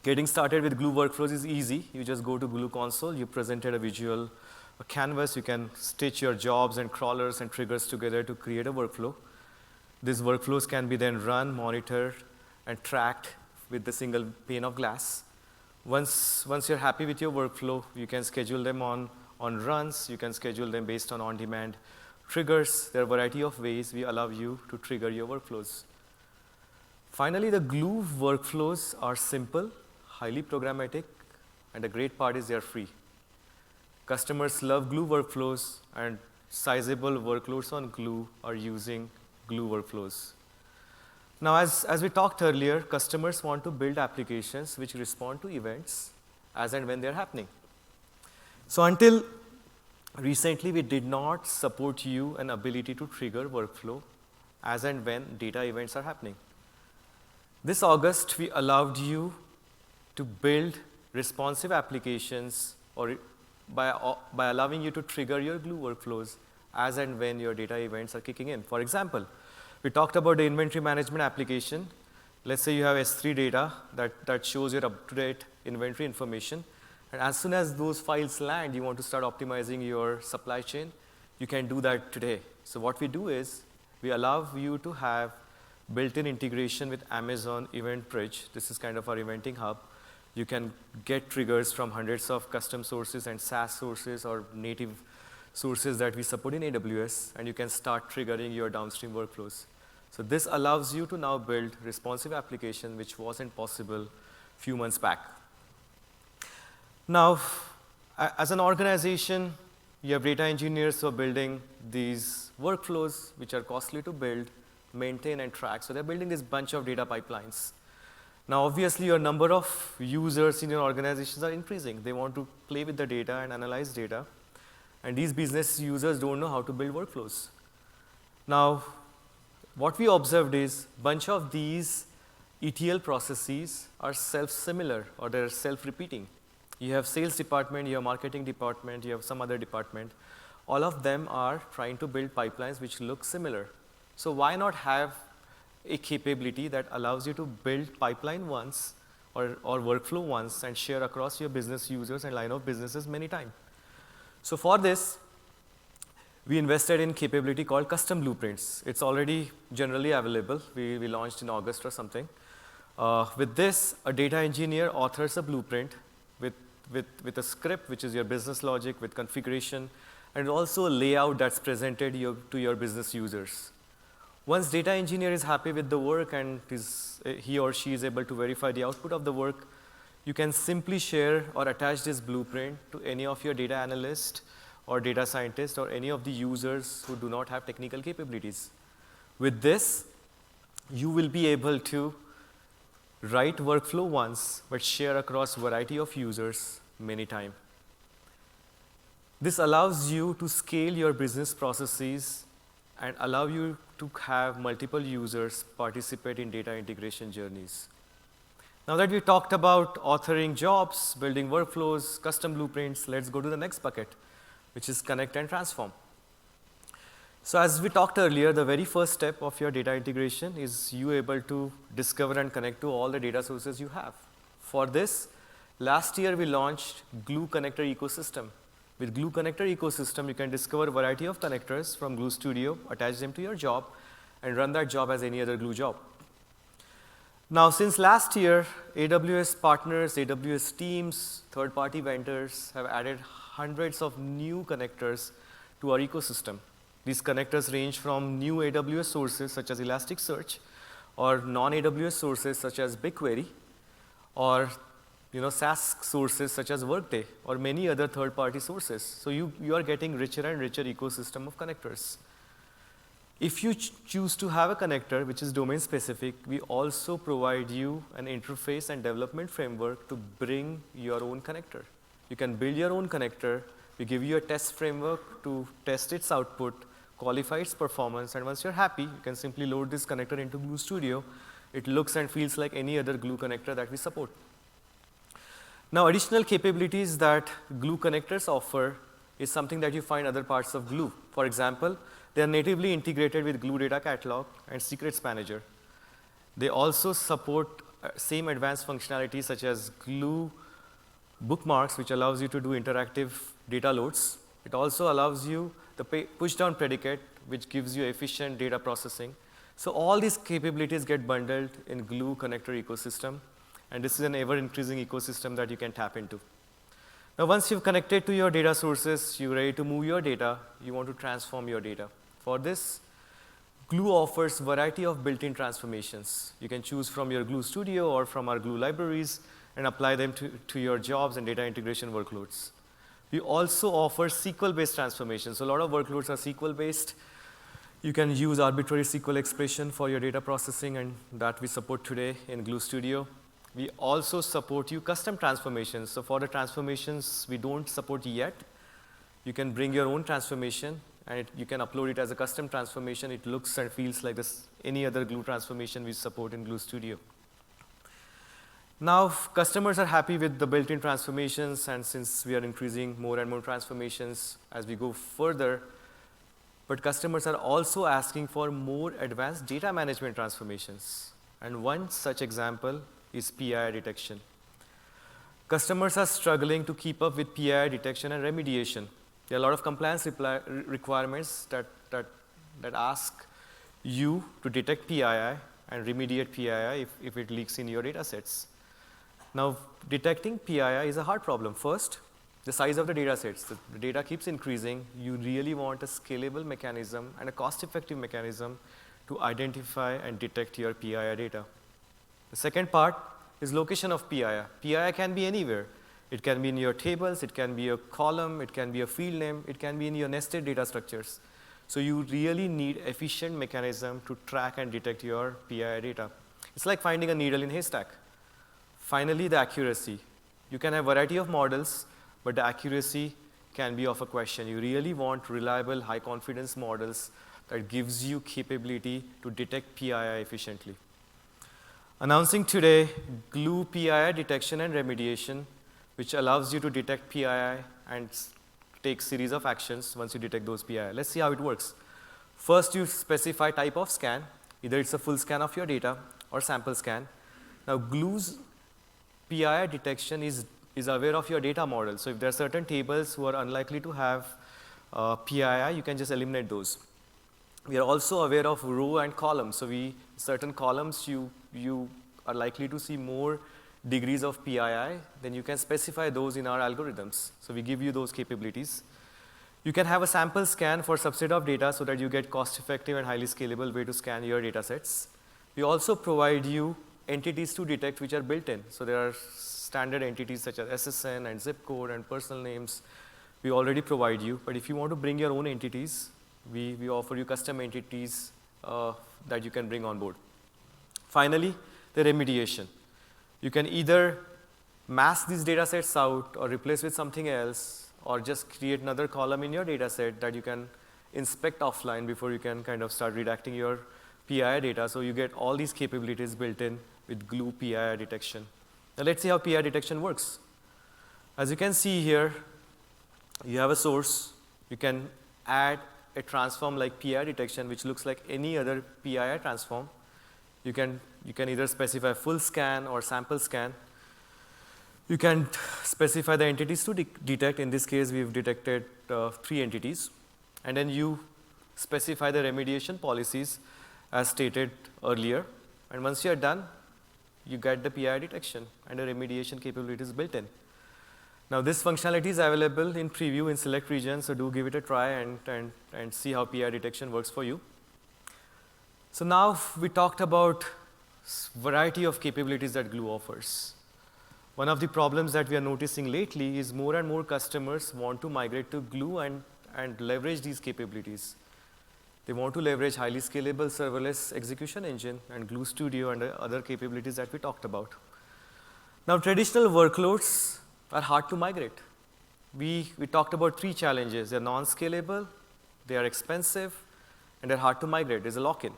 Getting started with Glue workflows is easy. You just go to Glue console, you presented a canvas, you can stitch your jobs and crawlers and triggers together to create a workflow. These workflows can be then run, monitored, and tracked with the single pane of glass. Once you're happy with your workflow, you can schedule them on runs, you can schedule them based on on-demand triggers. There are a variety of ways we allow you to trigger your workflows. Finally, the Glue workflows are simple, highly programmatic, and the great part is they're free. Customers love Glue workflows, and sizable workloads on Glue are using Glue workflows. Now, as we talked earlier, customers want to build applications which respond to events as and when they're happening. So until recently, we did not support you an ability to trigger workflow as and when data events are happening. This August, we allowed you to build responsive applications or by allowing you to trigger your Glue workflows as and when your data events are kicking in. For example, we talked about the inventory management application. Let's say you have S3 data that shows your up-to-date inventory information. And as soon as those files land, you want to start optimizing your supply chain, you can do that today. So what we do is we allow you to have built-in integration with Amazon EventBridge. This is kind of our eventing hub. You can get triggers from hundreds of custom sources and SaaS sources or native sources that we support in AWS, and you can start triggering your downstream workflows. So this allows you to now build responsive application, which wasn't possible a few months back. Now, as an organization, you have data engineers who are building these workflows, which are costly to build, maintain, and track. So they're building this bunch of data pipelines. Now, obviously, your number of users in your organizations are increasing. They want to play with the data and analyze data. And these business users don't know how to build workflows. Now, what we observed is a bunch of these ETL processes are self-similar or they're self-repeating. You have sales department, you have marketing department, you have some other department. All of them are trying to build pipelines which look similar. So why not have a capability that allows you to build pipeline once or workflow once and share across your business users and line of businesses many times? So for this, we invested in capability called custom blueprints. It's already generally available. We launched in August or something. With this, a data engineer authors a blueprint with a script, which is your business logic with configuration, and also a layout that's presented to your business users. Once data engineer is happy with the work and he or she is able to verify the output of the work, you can simply share or attach this blueprint to any of your data analysts or data scientists or any of the users who do not have technical capabilities. With this, you will be able to write workflow once, but share across a variety of users many times. This allows you to scale your business processes and allow you to have multiple users participate in data integration journeys. Now that we talked about authoring jobs, building workflows, custom blueprints, let's go to the next bucket, which is connect and transform. So as we talked earlier, the very first step of your data integration is you able to discover and connect to all the data sources you have. For this, last year we launched Glue Connector Ecosystem. With Glue Connector Ecosystem, you can discover a variety of connectors from Glue Studio, attach them to your job, and run that job as any other Glue job. Now, since last year, AWS partners, AWS teams, third-party vendors have added hundreds of new connectors to our ecosystem. These connectors range from new AWS sources such as Elasticsearch, or non-AWS sources such as BigQuery, or SaaS sources such as Workday, or many other third-party sources. So you are getting richer and richer ecosystem of connectors. If you choose to have a connector which is domain specific, we also provide you an interface and development framework to bring your own connector. You can build your own connector. We give you a test framework to test its output, qualify its performance, and once you're happy, you can simply load this connector into Glue Studio. It looks and feels like any other Glue connector that we support. Now, additional capabilities that Glue connectors offer is something that you find other parts of Glue. For example, they are natively integrated with Glue Data Catalog and Secrets Manager. They also support same advanced functionalities such as Glue Bookmarks, which allows you to do interactive data loads. It also allows you the push-down predicate, which gives you efficient data processing. So all these capabilities get bundled in Glue connector ecosystem, and this is an ever-increasing ecosystem that you can tap into. Now, once you've connected to your data sources, you're ready to move your data, you want to transform your data. For this, Glue offers a variety of built-in transformations. You can choose from your Glue Studio or from our Glue libraries and apply them to your jobs and data integration workloads. We also offer SQL-based transformations. So a lot of workloads are SQL-based. You can use arbitrary SQL expression for your data processing, and that we support today in Glue Studio. We also support you custom transformations. So for the transformations we don't support yet, you can bring your own transformation, and you can upload it as a custom transformation. It looks and feels like any other Glue transformation we support in Glue Studio. Now, customers are happy with the built-in transformations, and since we are increasing more and more transformations as we go further, but customers are also asking for more advanced data management transformations. And one such example is PII detection. Customers are struggling to keep up with PII detection and remediation. There are a lot of compliance requirements that ask you to detect PII and remediate PII if it leaks in your data sets. Now, detecting PII is a hard problem. First, the size of the data sets. The data keeps increasing. You really want a scalable mechanism and a cost-effective mechanism to identify and detect your PII data. The second part is location of PII. PII can be anywhere. It can be in your tables, it can be a column, it can be a field name, it can be in your nested data structures. So you really need efficient mechanism to track and detect your PII data. It's like finding a needle in a haystack. Finally, the accuracy. You can have a variety of models, but the accuracy can be of a question. You really want reliable, high-confidence models that gives you capability to detect PII efficiently. Announcing today Glue PII detection and remediation, which allows you to detect PII and take series of actions once you detect those PII. Let's see how it works. First, you specify type of scan. Either it's a full scan of your data or sample scan. Now, Glue's PII detection is aware of your data model. So if there are certain tables who are unlikely to have PII, you can just eliminate those. We are also aware of row and column. So certain columns you are likely to see more degrees of PII, then you can specify those in our algorithms. So we give you those capabilities. You can have a sample scan for subset of data so that you get cost-effective and highly scalable way to scan your data sets. We also provide you entities to detect which are built in. So there are standard entities such as SSN and zip code and personal names. We already provide you. But if you want to bring your own entities, we offer you custom entities that you can bring on board. Finally, the remediation. You can either mask these data sets out or replace with something else, or just create another column in your data set that you can inspect offline before you can kind of start redacting your PII data. So you get all these capabilities built in with Glue PII detection. Now let's see how PII detection works. As you can see here, you have a source. You can add a transform like PII detection, which looks like any other PII transform. You can either specify full scan or sample scan. You can specify the entities to detect. In this case, we've detected 3 entities. And then you specify the remediation policies as stated earlier. And once you're done, you get the PII detection and the remediation capabilities built in. Now, this functionality is available in preview in select regions, so do give it a try and see how PI detection works for you. So now we talked about variety of capabilities that Glue offers. One of the problems that we are noticing lately is more and more customers want to migrate to Glue and leverage these capabilities. They want to leverage highly scalable serverless execution engine and Glue Studio and other capabilities that we talked about. Now, traditional workloads are hard to migrate. We talked about 3 challenges. They're non-scalable, they are expensive, and they're hard to migrate. There's a lock-in.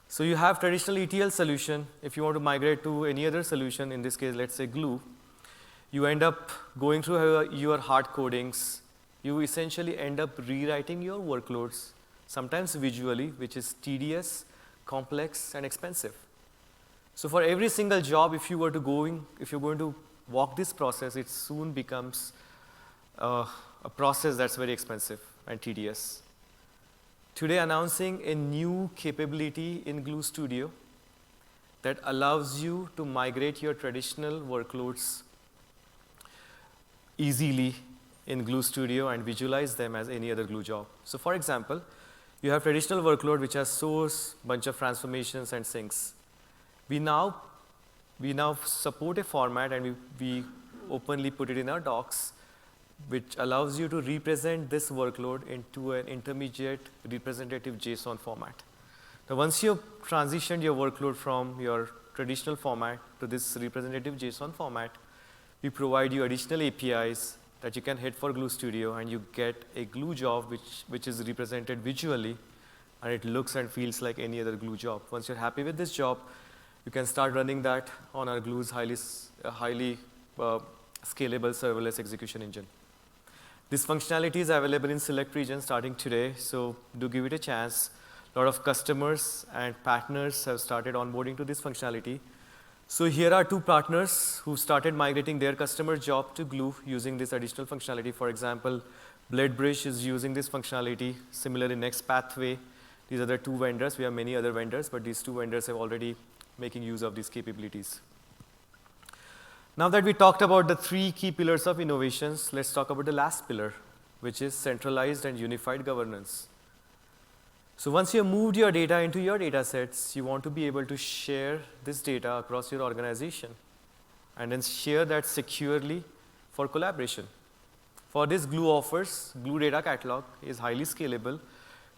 So you have traditional ETL solution. If you want to migrate to any other solution, in this case, let's say Glue, you end up going through your hard codings. You essentially end up rewriting your workloads, sometimes visually, which is tedious, complex, and expensive. So for every single job, if you're going to walk this process, it soon becomes a process that's very expensive and tedious. Today, announcing a new capability in Glue Studio that allows you to migrate your traditional workloads easily in Glue Studio and visualize them as any other Glue job. So for example, you have traditional workload which has source, bunch of transformations and sinks. We now support a format, and we openly put it in our docs, which allows you to represent this workload into an intermediate representative JSON format. Now, once you've transitioned your workload from your traditional format to this representative JSON format, we provide you additional APIs that you can hit for Glue Studio, and you get a Glue job which is represented visually, and it looks and feels like any other Glue job. Once you're happy with this job, you can start running that on our Glue's highly scalable serverless execution engine. This functionality is available in select regions starting today, so do give it a chance. A lot of customers and partners have started onboarding to this functionality. So here are 2 partners who started migrating their customer job to Glue using this additional functionality. For example, BladeBridge is using this functionality. Similarly, Next Pathway. These are the 2 vendors. We have many other vendors, but these 2 vendors have already making use of these capabilities. Now that we talked about the 3 key pillars of innovations, let's talk about the last pillar, which is centralized and unified governance. So once you have moved your data into your data sets, you want to be able to share this data across your organization and then share that securely for collaboration. For this, Glue offers Glue Data Catalog is highly scalable,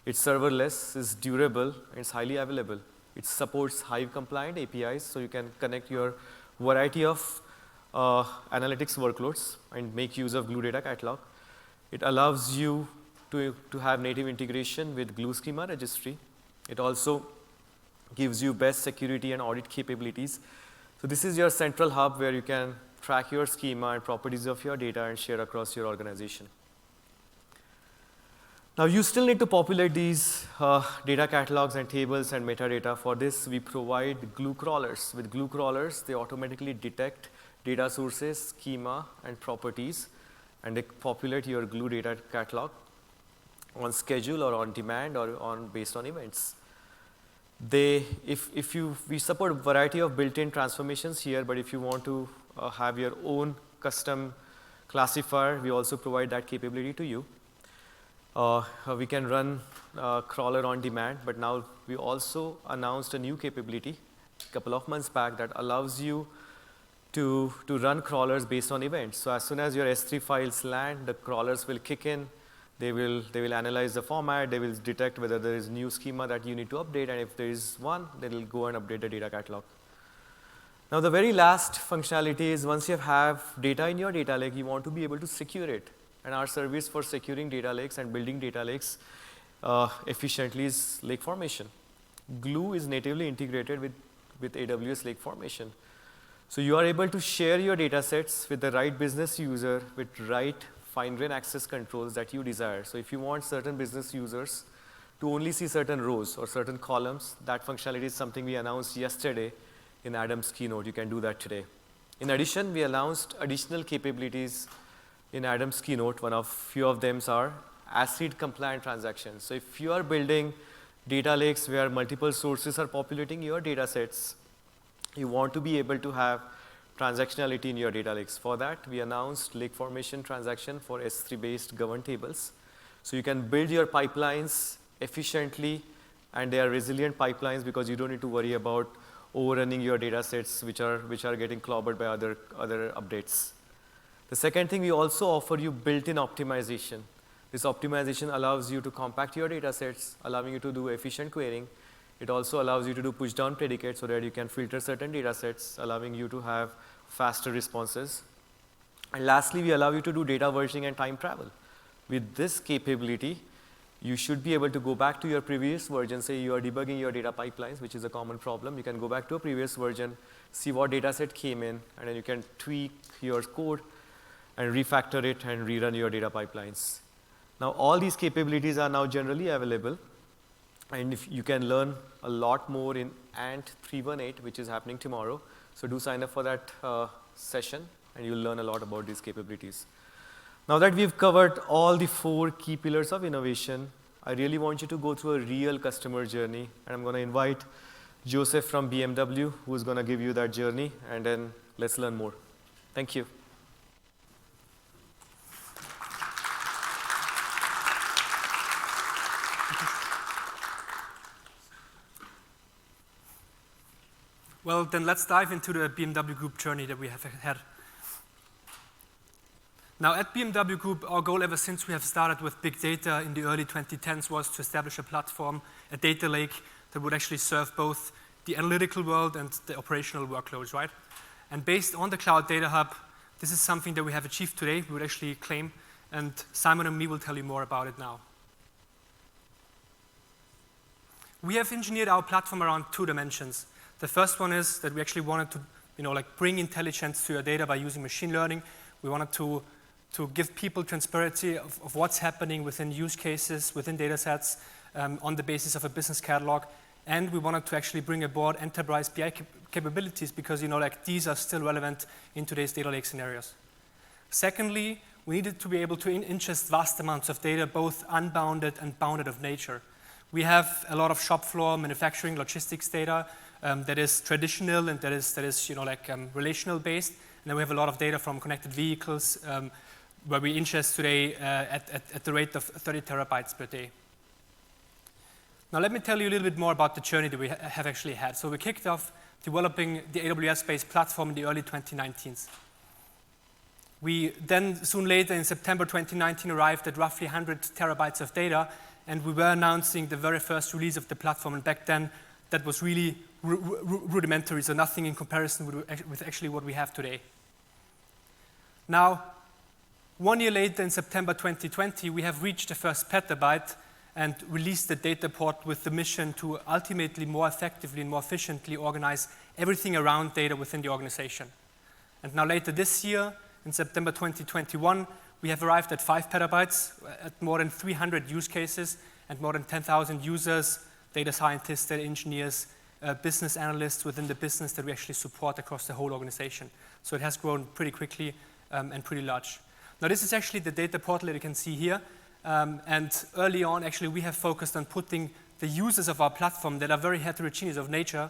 it's serverless, it's durable, it's highly available. It supports Hive compliant APIs, so you can connect your variety of analytics workloads and make use of Glue Data Catalog. It allows you to have native integration with Glue Schema Registry. It also gives you best security and audit capabilities. So this is your central hub where you can track your schema and properties of your data and share across your organization. Now, you still need to populate these data catalogs and tables and metadata. For this, we provide Glue crawlers. With Glue crawlers, they automatically detect data sources, schema, and properties, and they populate your Glue data catalog on schedule or on demand or based on events. We support a variety of built-in transformations here, but if you want to have your own custom classifier, we also provide that capability to you. We can run crawler on demand, but now we also announced a new capability a couple of months back that allows you to run crawlers based on events. So as soon as your S3 files land, the crawlers will kick in. They will analyze the format. They will detect whether there is new schema that you need to update, and if there is one, they will go and update the data catalog. Now, the very last functionality is once you have data in your data lake, you want to be able to secure it. And our service for securing data lakes and building data lakes efficiently is Lake Formation. Glue is natively integrated with AWS Lake Formation. So you are able to share your data sets with the right business user with right fine-grained access controls that you desire. So if you want certain business users to only see certain rows or certain columns, that functionality is something we announced yesterday in Adam's keynote. You can do that today. In addition, we announced additional capabilities in Adam's keynote. Few of them are ACID compliant transactions. So if you are building data lakes where multiple sources are populating your data sets, you want to be able to have transactionality in your data lakes. For that, we announced lake formation transaction for S3-based governed tables. So you can build your pipelines efficiently, and they are resilient pipelines because you don't need to worry about overrunning your data sets which are getting clobbered by other updates. The second thing, we also offer you built-in optimization. This optimization allows you to compact your data sets, allowing you to do efficient querying. It also allows you to do push-down predicates so that you can filter certain data sets, allowing you to have faster responses. And lastly, we allow you to do data versioning and time travel. With this capability, you should be able to go back to your previous version. Say you are debugging your data pipelines, which is a common problem. You can go back to a previous version, see what data set came in, and then you can tweak your code and refactor it and rerun your data pipelines. Now, all these capabilities are now generally available. And if you can learn a lot more in ANT 318, which is happening tomorrow. So do sign up for that session, and you'll learn a lot about these capabilities. Now that we've covered all the 4 key pillars of innovation, I really want you to go through a real customer journey. And I'm going to invite Joseph from BMW, who's going to give you that journey. And then let's learn more. Thank you. Well, then let's dive into the BMW Group journey that we have had. Now, at BMW Group, our goal ever since we have started with big data in the early 2010s was to establish a platform, a data lake that would actually serve both the analytical world and the operational workloads, right? And based on the Cloud Data Hub, this is something that we have achieved today, we would actually claim, and Simon and me will tell you more about it now. We have engineered our platform around 2 dimensions. The first one is that we actually wanted to, bring intelligence to your data by using machine learning. We wanted to give people transparency of what's happening within use cases, within data sets, on the basis of a business catalog. And we wanted to actually bring aboard enterprise BI capabilities because, these are still relevant in today's data lake scenarios. Secondly, we needed to be able to ingest vast amounts of data, both unbounded and bounded of nature. We have a lot of shop floor, manufacturing, logistics data, that is traditional and that is relational based. And then we have a lot of data from connected vehicles where we ingest today at the rate of 30 terabytes per day. Now let me tell you a little bit more about the journey that we have actually had. So we kicked off developing the AWS-based platform in the early 2019s. We then soon later in September 2019 arrived at roughly 100 terabytes of data, and we were announcing the very first release of the platform. And back then, that was really rudimentary, so nothing in comparison with actually what we have today. Now, 1 year later in September 2020, we have reached the first petabyte and released the data port with the mission to ultimately more effectively and more efficiently organize everything around data within the organization. And now later this year, in September 2021, we have arrived at 5 petabytes, at more than 300 use cases, and more than 10,000 users, data scientists, data engineers, business analysts within the business that we actually support across the whole organization. So it has grown pretty quickly and pretty large. Now this is actually the data portal that you can see here. And early on, actually, we have focused on putting the users of our platform that are very heterogeneous of nature,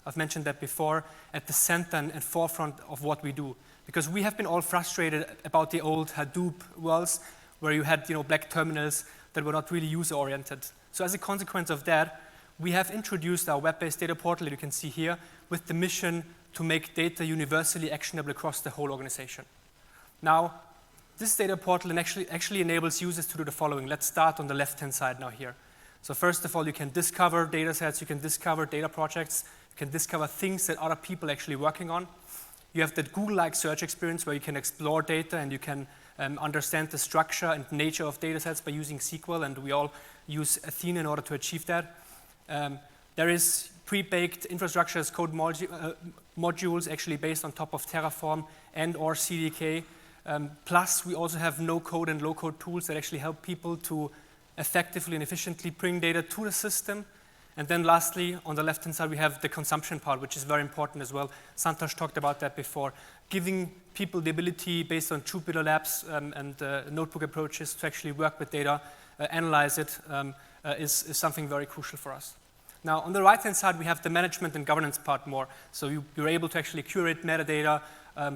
I've mentioned that before, at the center and forefront of what we do. Because we have been all frustrated about the old Hadoop worlds where you had black terminals that were not really user-oriented. So as a consequence of that, we have introduced our web-based data portal that you can see here with the mission to make data universally actionable across the whole organization. Now, this data portal actually enables users to do the following. Let's start on the left-hand side now here. So first of all, you can discover data sets, you can discover data projects, you can discover things that other people are actually working on. You have that Google-like search experience where you can explore data and you can understand the structure and nature of data sets by using SQL, and we all use Athena in order to achieve that. There is pre-baked infrastructure as code modules actually based on top of Terraform and or CDK. Plus, we also have no-code and low-code tools that actually help people to effectively and efficiently bring data to the system. And then lastly, on the left-hand side, we have the consumption part, which is very important as well. Santosh talked about that before. Giving people the ability, based on Jupyter Labs and notebook approaches, to actually work with data, analyze it, is something very crucial for us. Now, on the right-hand side, we have the management and governance part more. So you're able to actually curate metadata,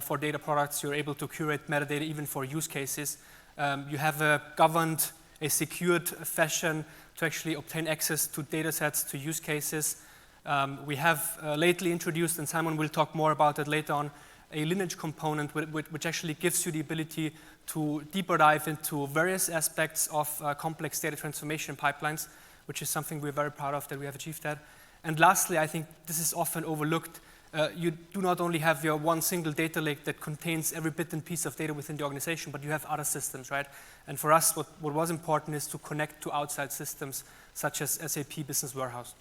for data products. You're able to curate metadata even for use cases. You have a governed, a secured fashion to actually obtain access to data sets, to use cases. We have lately introduced, and Simon will talk more about it later on, a lineage component which actually gives you the ability to deeper dive into various aspects of complex data transformation pipelines, which is something we're very proud of that we have achieved that. And lastly, I think this is often overlooked. You do not only have your one single data lake that contains every bit and piece of data within the organization, but you have other systems, right? And for us, what was important is to connect to outside systems, such as SAP Business Warehouse.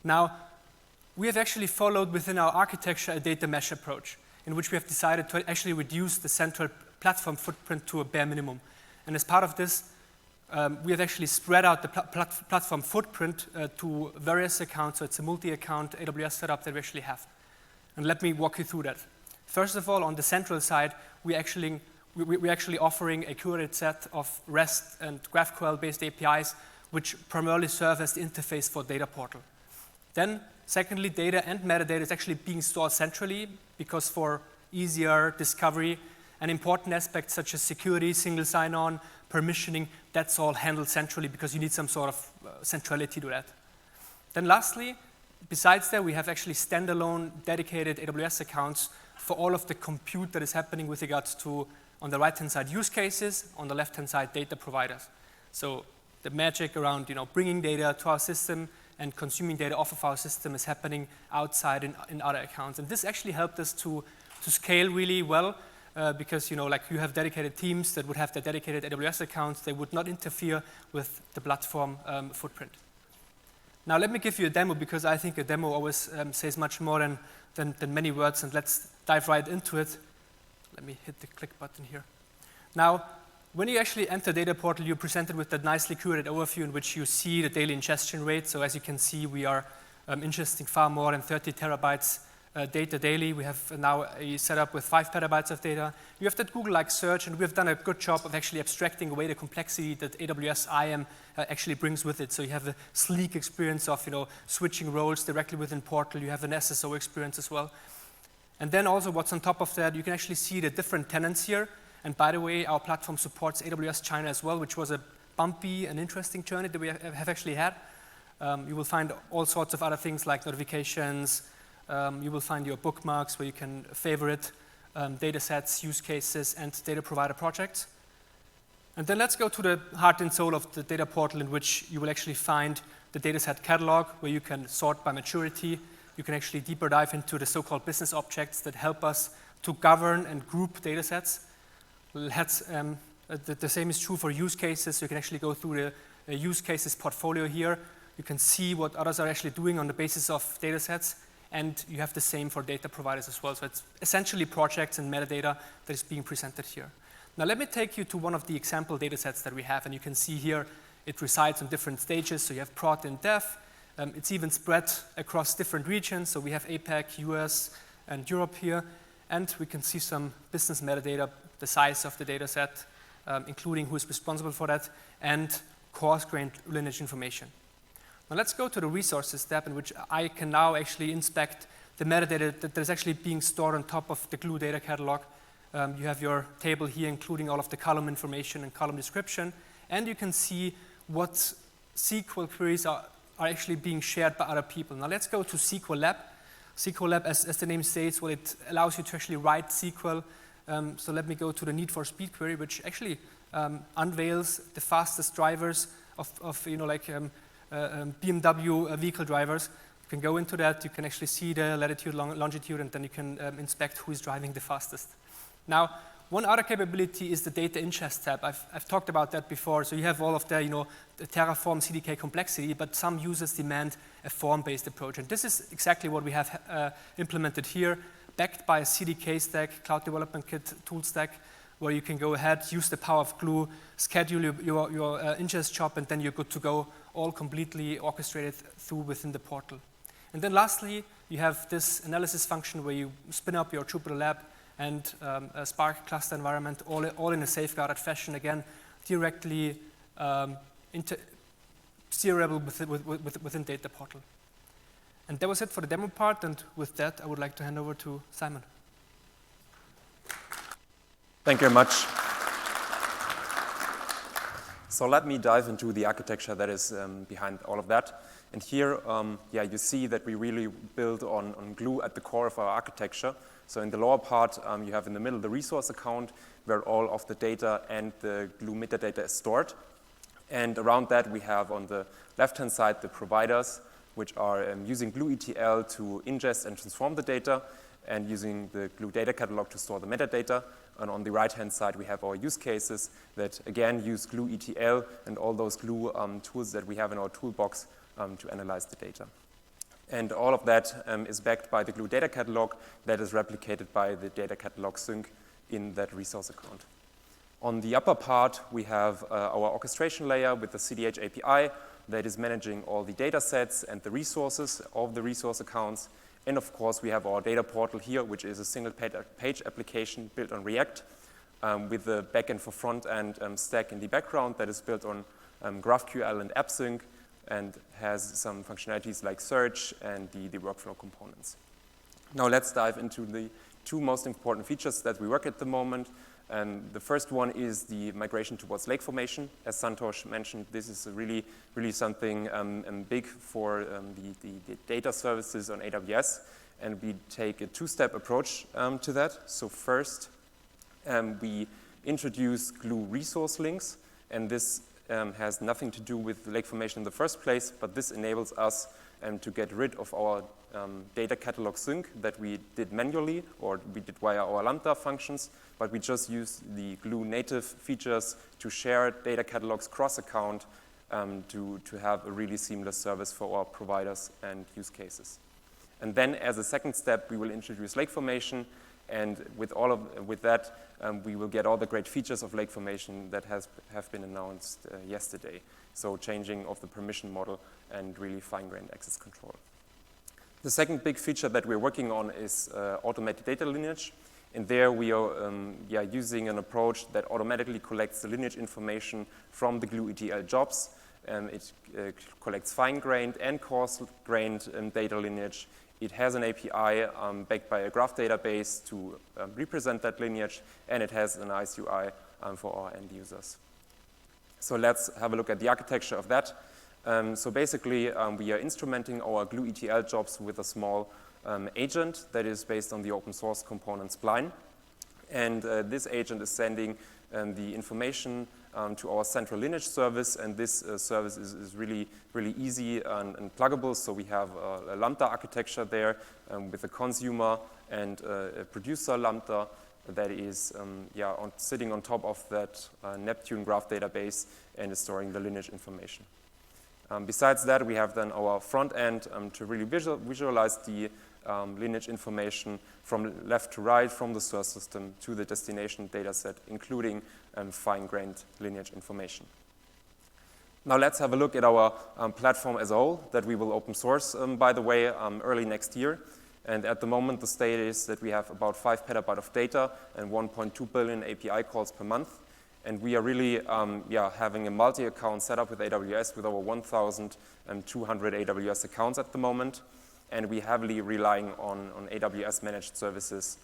Now, we have actually followed within our architecture a data mesh approach, in which we have decided to actually reduce the central platform footprint to a bare minimum. And as part of this, we have actually spread out the platform footprint to various accounts, so it's a multi-account AWS setup that we actually have. And let me walk you through that. First of all, on the central side, we're actually offering a curated set of REST and GraphQL-based APIs, which primarily serve as the interface for Data Portal. Then, secondly, data and metadata is actually being stored centrally, because for easier discovery, and important aspects such as security, single sign-on, permissioning, that's all handled centrally because you need some sort of centrality to that. Then lastly, besides that, we have actually standalone dedicated AWS accounts for all of the compute that is happening with regards to, on the right-hand side, use cases, on the left-hand side, data providers. So the magic around bringing data to our system and consuming data off of our system is happening outside in other accounts. And this actually helped us to scale really well, because you have dedicated teams that would have their dedicated AWS accounts. They would not interfere with the platform footprint. Now let me give you a demo, because I think a demo always says much more than many words, and let's dive right into it. Let me hit the click button here. Now, when you actually enter Data Portal, you're presented with that nicely curated overview in which you see the daily ingestion rate. So as you can see, we are ingesting far more than 30 terabytes data daily. We have now a setup with 5 petabytes of data. You have that Google-like search, and we've done a good job of actually abstracting away the complexity that AWS IAM actually brings with it. So you have a sleek experience of switching roles directly within Portal. You have an SSO experience as well. And then also what's on top of that, you can actually see the different tenants here. And by the way, our platform supports AWS China as well, which was a bumpy and interesting journey that we have actually had. You will find all sorts of other things like notifications. You will find your bookmarks where you can favorite data sets, use cases, and data provider projects. And then let's go to the heart and soul of the Data Portal, in which you will actually find the dataset catalog, where you can sort by maturity. You can actually deeper dive into the so-called business objects that help us to govern and group data sets. The same is true for use cases. So you can actually go through the use cases portfolio here. You can see what others are actually doing on the basis of data sets. And you have the same for data providers as well. So it's essentially projects and metadata that is being presented here. Now let me take you to one of the example data sets that we have. And you can see here it resides on different stages. So you have prod and dev. It's even spread across different regions. So we have APAC, US, and Europe here. And we can see some business metadata, the size of the data set, including who is responsible for that, and coarse-grained lineage information. Now let's go to the resources tab, in which I can now actually inspect the metadata that is actually being stored on top of the Glue data catalog. You have your table here, including all of the column information and column description, and you can see what SQL queries are actually being shared by other people. Now let's go to SQL Lab. SQL Lab, as the name states, well, it allows you to actually write SQL. So let me go to the Need for Speed query, which actually unveils the fastest drivers of BMW vehicle drivers. You can go into that. You can actually see the latitude, longitude, and then you can inspect who is driving the fastest. Now, one other capability is the data ingest tab. I've talked about that before. So you have all of the Terraform CDK complexity, but some users demand a form-based approach. And this is exactly what we have implemented here, backed by a CDK stack, Cloud Development Kit tool stack, where you can go ahead, use the power of Glue, schedule your ingest job, and then you're good to go, all completely orchestrated through within the portal. And then lastly, you have this analysis function where you spin up your Jupyter Lab and a Spark cluster environment, all in a safeguarded fashion, again, directly steerable within Data Portal. And that was it for the demo part, and with that, I would like to hand over to Simon. Thank you very much. So let me dive into the architecture that is behind all of that. And here, you see that we really build on Glue at the core of our architecture. So in the lower part, you have in the middle the resource account where all of the data and the Glue metadata is stored. And around that, we have on the left-hand side the providers, which are using Glue ETL to ingest and transform the data, and using the Glue data catalog to store the metadata. And on the right-hand side, we have our use cases that, again, use Glue ETL and all those Glue tools that we have in our toolbox to analyze the data. And all of that is backed by the Glue data catalog that is replicated by the data catalog sync in that resource account. On the upper part, we have our orchestration layer with the CDH API that is managing all the data sets and the resources of the resource accounts. And of course, we have our data portal here, which is a single page application built on React with the backend for front-end stack in the background that is built on GraphQL and AppSync and has some functionalities like search and the workflow components. Now let's dive into the two most important features that we work at the moment. The first one is the migration towards lake formation. As Santosh mentioned, this is really something big for the data services on AWS, and we take a two-step approach to that. So first, we introduce Glue resource links, and this has nothing to do with lake formation in the first place, but this enables us to get rid of our data catalog sync that we did manually or we did via our Lambda functions, but we just use the Glue native features to share data catalogs cross-account to have a really seamless service for our providers and use cases. And then as a second step, we will introduce lake formation, and with that, we will get all the great features of lake formation that have been announced yesterday. So changing of the permission model and really fine-grained access control. The second big feature that we're working on is automated data lineage. And there we are using an approach that automatically collects the lineage information from the Glue ETL jobs. It collects fine-grained and coarse-grained data lineage. It has an API backed by a graph database to represent that lineage, and it has a nice UI for our end users. So let's have a look at the architecture of that. So basically, we are instrumenting our Glue ETL jobs with a small agent that is based on the open source component Spline. And this agent is sending the information to our central lineage service, and this service is really easy and pluggable. So we have a Lambda architecture there with a consumer and a producer Lambda that is sitting on top of that Neptune graph database and is storing the lineage information. Besides that, we have then our front end to really visualize the lineage information from left to right, from the source system to the destination data set, including fine-grained lineage information. Now let's have a look at our platform as a whole that we will open source, by the way, early next year. And at the moment, the state is that we have about 5 petabytes of data and 1.2 billion API calls per month. And we are really having a multi-account setup with AWS with over 1,200 AWS accounts at the moment. And we're heavily relying on AWS managed services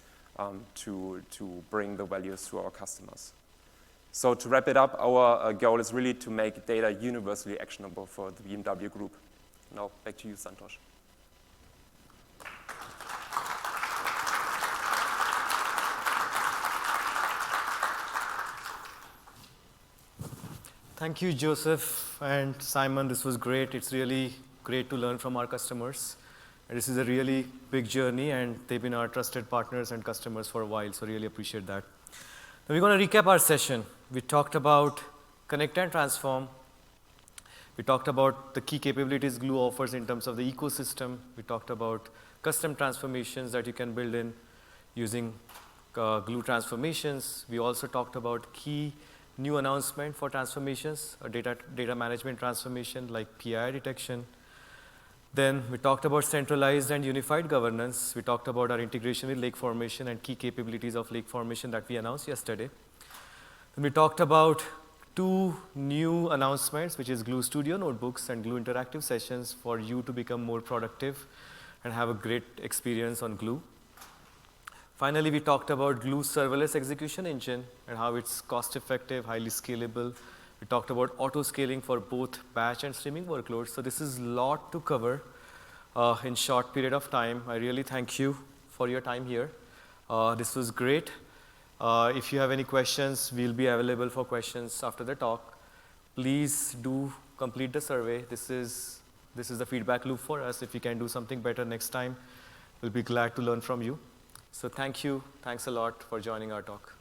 to bring the values to our customers. So to wrap it up, our goal is really to make data universally actionable for the BMW Group. Now back to you, Santosh. Thank you, Joseph and Simon. This was great. It's really great to learn from our customers. And this is a really big journey, and they've been our trusted partners and customers for a while, so really appreciate that. Now we're going to recap our session. We talked about connect and transform. We talked about the key capabilities Glue offers in terms of the ecosystem. We talked about custom transformations that you can build in using Glue transformations. We also talked about key new announcement for transformations, a data management transformation like PII detection. Then we talked about centralized and unified governance. We talked about our integration with lake formation and key capabilities of lake formation that we announced yesterday. Then we talked about 2 new announcements, which is Glue Studio notebooks and Glue interactive sessions for you to become more productive and have a great experience on Glue. Finally, we talked about Glue serverless execution engine and how it's cost-effective, highly scalable. We talked about auto-scaling for both batch and streaming workloads. So this is a lot to cover in short period of time. I really thank you for your time here. This was great. If you have any questions, we'll be available for questions after the talk. Please do complete the survey. This is the feedback loop for us. If we can do something better next time, we'll be glad to learn from you. So thank you. Thanks a lot for joining our talk.